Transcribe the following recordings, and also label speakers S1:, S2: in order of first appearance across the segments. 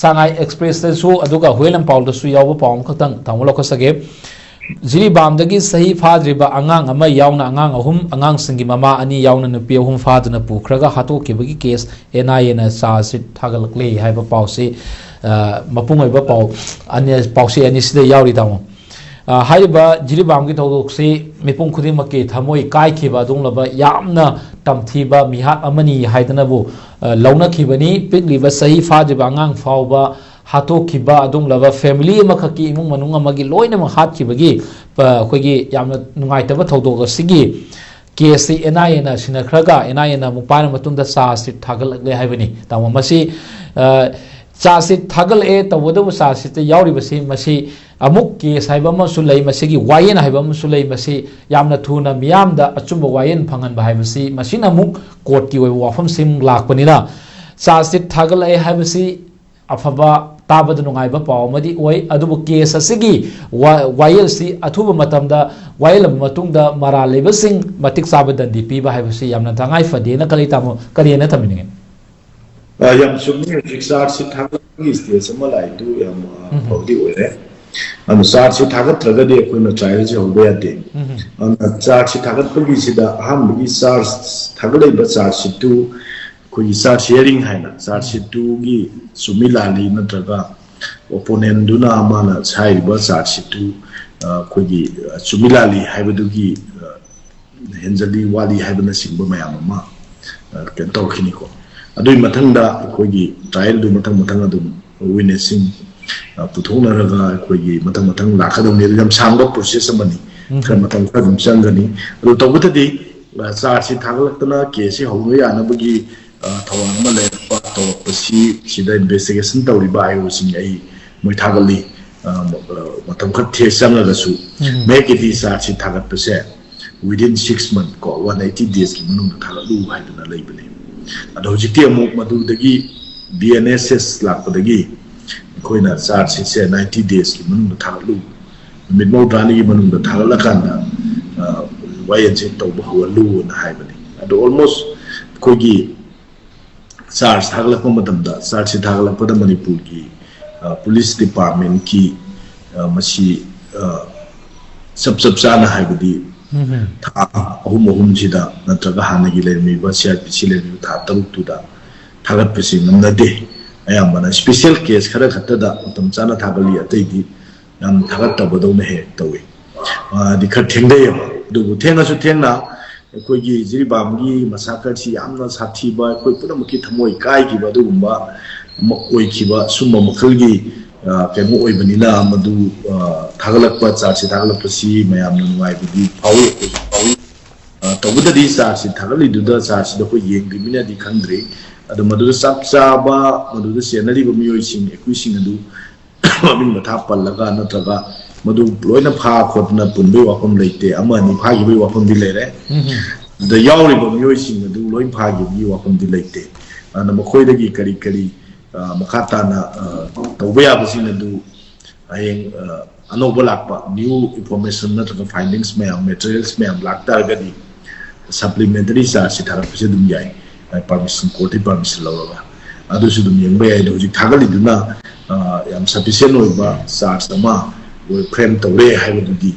S1: Sangai Express su aduga Huelam Paul da su yawa paum khatang thamula ko sage Jiribam dagi sahi fadriba angang ama yauna angang ahum angang singi mama ani yauna nupi ahum fadna pukhraga hato kibagi case NIA na sa sit thagalakle haiba pause mapung oiba pau anya pause ani sida yauri tamo haiba Jiribam gi thodok se mipung khudi makke thamoi kai khiba dunglaba yamna tamthiba mihat amani haidana bu launa khibani pikliba sahi fadriba angang fauba hato kiba adung lava family makaki imung manung amagi loina ma hat kibagi khoigi yamna nungai taba thodok sigi case NIA na sinakhraga NIA na mupana matunda sa sit thagal le haibani tamo masi cha sit thagal e tawodu sa sit yauri basi masi amuk case haiba ma sulai masigi wayen haiba ma sulai masi yamna thuna miyamda achumba wayen phangan ba haibasi masina muk court ki wafam sim lakpanina cha sit thagal e haibasi afaba tabada nungaiba paw madi oi adubu case asigi wayel si athuba matamda wayel matungda mara lebasing matik sabada dp ba haibasi yamna thangai fade na kali tamo kali na thamini
S2: yam sumni exar si thagi stage malai tu yam bodi ore am sar si thagat tragadi koina trial je hobe ade am char si thagat pagi sida ham bi sar thagalai ba char si tu koi sar sharing haina sar si tu gi sumilali natraga opponent duna amana chai ba sar si tu koi gi sumilali haibudu gi henjali wali haibana singba mayam ma ken tawkhini ko adui mathangda koi gi trial du mathang adum witnessing puthona raga koi gi mathang lakhadum ni jam sangba process amani kan mathang khadum changani ru tawbutadi sar si thagalakna case hawno yana bagi thawang ma le pa tawpasi sida investigation tawriba ayu sing ai moi thagali matam khat the samna gasu make it is si thagat pase within 6 months ko 180 days ki manung thagalu haiduna leibani ado jikti amuk madu dagi BNSS lakpadagi koina sar si se 90 days ki manung thagalu midmo dani ki manung thagalakanda wayan se tawba hawalu na haibani ado almost kogi SARS thagalakpa matamda SARS thagalakpada Manipur ki police department ki masi sab sana haibadi tha ahum sida natraga hanagi lermi ba CRPC lermi tha taruk tuda thagat pesi namnade ayambana special case khara khatada utam chana thagali ataidi nam thagat tabadona he tawi di kha thengde du thenga su thengna koigi Jiribam gi massacre si amna sathi ba koi pura maki thamoi kai gi ba dugumba oi ki ba summa makal gi kemo oi banina madu thagalak pa cha si thagalak si mayam nuai bi pawi tawuda di sa si thagali du da sa si da ko yeng gi mina di khandre adu madu sap cha ba madu senari ba miyoi sing ekui sing adu min matha pallaga natraga madu loina pha khotna punbe wafam leite ama ni pha gi wafam di lere the yauri ba miyoi sing adu loin pha gi wafam di leite ana makhoi dagi kari makata na tawba ya basing adu ayeng anoba lakpa new information na to findings materials lakta gadi supplementary sa sithara pese dum yai permission court permission lawa adu su dum yeng ba ai do ji thagali duna yam sufficient oiba sa sama we frame tawre haibudi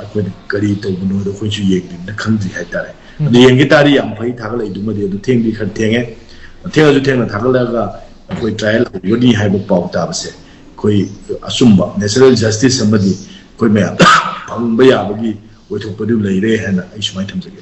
S2: akoi kari tawbuno do khoi chu yeng na khangji hai tare adu yeng gi tari yam phai thagal ai dum de adu thengdi khan thenge thengna thagalaga akoi trial yoni haibu pau ta base koi asumba natural justice samadi koi me phangba ya bagi we thok padu leire hana ai sumai thamjage